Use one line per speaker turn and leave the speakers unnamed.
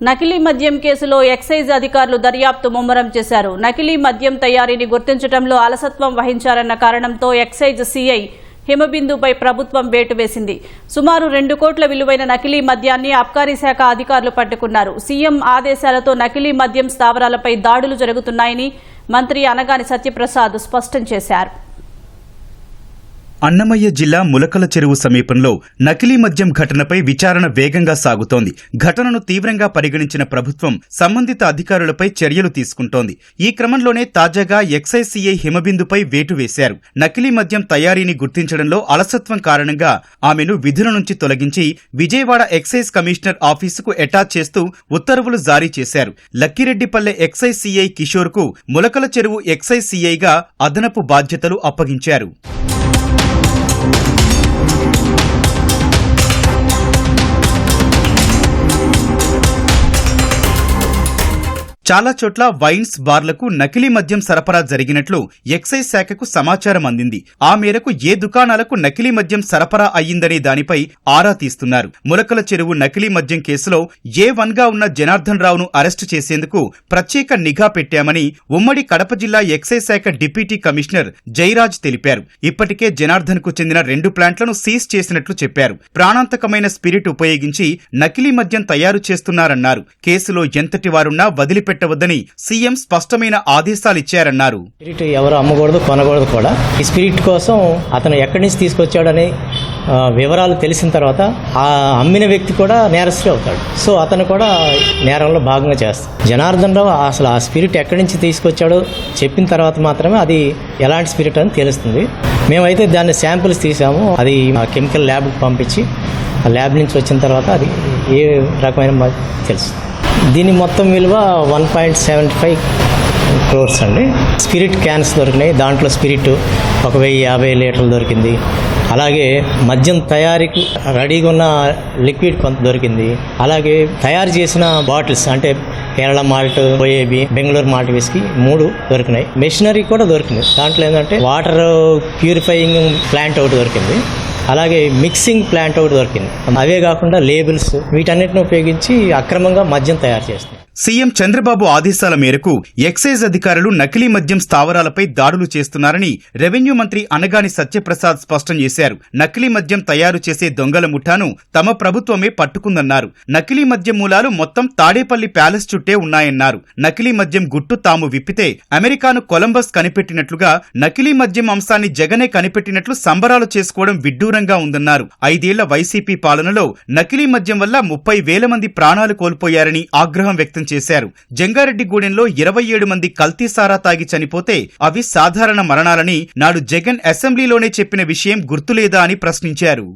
నకిలీ మద్యం కేసులో ఎక్సైజ్ అధికారులు దర్యాప్తు ముమ్మరం చేశారు. నకిలీ మద్యం తయారీని గుర్తించడంలో అలసత్వం వహించారన్న కారణంతో ఎక్సైజ్ సీఐ హిమబిందుపై ప్రభుత్వం వేటు వేసింది. సుమారు 2 కోట్ల విలువైన నకిలీ మద్యాన్ని అబ్కారీ శాఖ అధికారులు పట్టుకున్నారు. సీఎం ఆదేశాలతో నకిలీ మద్యం స్థావరాలపై దాడులు జరుగుతున్నాయని మంత్రి అనగాని సత్యప్రసాద్ స్పష్టం చేశారు.
అన్నమయ్య జిల్లా ములకల చెరువు సమీపంలో నకిలీ మద్యం ఘటనపై విచారణ వేగంగా సాగుతోంది. ఘటనను తీవ్రంగా పరిగణించిన ప్రభుత్వం సంబంధిత అధికారులపై చర్యలు తీసుకుంటోంది. ఈ క్రమంలోనే తాజాగా ఎక్సైజ్ సీఐ హిమబిందుపై వేటు వేశారు. నకిలీ మద్యం తయారీని గుర్తించడంలో అలసత్వం కారణంగా ఆమెను విధుల నుంచి తొలగించి విజయవాడ ఎక్సైజ్ కమిషనర్ ఆఫీసుకు అటాచ్ చేస్తూ ఉత్తర్వులు జారీ చేశారు. లక్కిరెడ్డిపల్లె ఎక్సైజ్ సీఐ కిషోర్ కు ములకల చెరువు ఎక్సైజ్ సీఐగా అదనపు బాధ్యతలు అప్పగించారు. చాలా చోట్ల వైన్స్ బార్లకు నకిలీ మద్యం సరఫరా జరిగినట్లు ఎక్సైజ్ శాఖకు సమాచారం అందింది. ఆ మేరకు ఏ దుకాణాలకు నకిలీ మద్యం సరఫరా అయ్యిందనే దానిపై ఆరా తీస్తున్నారు. ములకల చెరువు నకిలీ మద్యం కేసులో A1 గా ఉన్న జనార్దన్ రావును అరెస్టు చేసేందుకు ప్రత్యేక నిఘా పెట్టామని ఉమ్మడి కడప జిల్లా ఎక్సైజ్ శాఖ డిప్యూటీ కమిషనర్ జయరాజ్ తెలిపారు. ఇప్పటికే జనార్దన్ కు చెందిన 2 ప్లాంట్లను సీజ్ చేసినట్లు చెప్పారు. ప్రాణాంతకమైన స్పిరిట్ ఉపయోగించి నకిలీ మద్యం తయారు చేస్తున్నారన్నారు. కేసులో ఎంతటి వారున్నా వదిలిపెట్ట వద్దని సీఎం స్పష్టమైన ఆదేశాలిచ్చారన్నారు.
స్పిరిట్ ఎవరు అమ్మకూడదు, కొనకూడదు కూడా. ఈ స్పిరిట్ కోసం అతను ఎక్కడి నుంచి తీసుకొచ్చాడని వివరాలు తెలిసిన తర్వాత ఆ అమ్మిన వ్యక్తి కూడా నేరస్తుడు అవుతాడు. సో అతను కూడా నేరంలో భాగంగా చేస్తాడు. జనార్దన్ రావు అసలు ఆ స్పిరిట్ ఎక్కడి నుంచి తీసుకొచ్చాడో చెప్పిన తర్వాత మాత్రమే అది ఎలాంటి స్పిరిట్ అని తెలుస్తుంది. మేమైతే దాన్ని శాంపిల్స్ తీసాము. అది కెమికల్ ల్యాబ్కి పంపించి ఆ ల్యాబ్ నుంచి వచ్చిన తర్వాత అది ఏ రకమైన తెలుస్తుంది. దీని మొత్తం విలువ 1.75 crores అండి. స్పిరిట్ క్యాన్స్ దొరికినాయి. దాంట్లో స్పిరిట్ 1050 లీటర్లు దొరికింది. అలాగే మద్యం తయారీకి రెడీగా ఉన్న లిక్విడ్ కొంత దొరికింది. అలాగే తయారు చేసిన బాటిల్స్ అంటే Kerala malt, ఓఏబి, Bengaluru malt whisky 3 దొరికినాయి. మెషినరీ కూడా దొరికింది. దాంట్లో ఏంటంటే వాటర్ ప్యూరిఫైయింగ్ ప్లాంట్ ఒకటి దొరికింది. అలాగే మిక్సింగ్ ప్లాంట్ ఒకటి దొరికింది. అవే కాకుండా లేబుల్స్ వీటన్నిటిని ఉపయోగించి అక్రమంగా మద్యం తయారు చేస్తుంది.
సీఎం చంద్రబాబు ఆదేశాల మేరకు ఎక్సైజ్ అధికారులు నకిలీ మద్యం స్థావరాలపై దాడులు చేస్తున్నారని రెవెన్యూ మంత్రి అనగాని సత్యప్రసాద్ స్పష్టం చేశారు. నకిలీ మద్యం తయారు చేసే దొంగల ముఠాను తమ ప్రభుత్వమే పట్టుకుందన్నారు. నకిలీ మద్యం మూలాలు మొత్తం తాడేపల్లి ప్యాలెస్ చుట్టే ఉన్నాయన్నారు. నకిలీ మద్యం గుట్టు తాము విప్పితే అమెరికాను కొలంబస్ కనిపెట్టినట్లుగా నకిలీ మద్యం అంశాన్ని జగనే కనిపెట్టినట్లు సంబరాలు చేసుకోవడం విడ్డూరంగా ఉందన్నారు. 5 ఏళ్ల వైసీపీ పాలనలో నకిలీ మద్యం వల్ల 30,000 మంది ప్రాణాలు కోల్పోయారని ఆగ్రహం వ్యక్తం చేశారు. జంగారెడ్డిగూడెంలో 27 మంది కల్తీ సారా తాగి చనిపోతే అవి సాధారణ మరణాలని నాడు జగన్ అసెంబ్లీలోనే చెప్పిన విషయం గుర్తులేదా అని ప్రశ్నించారు.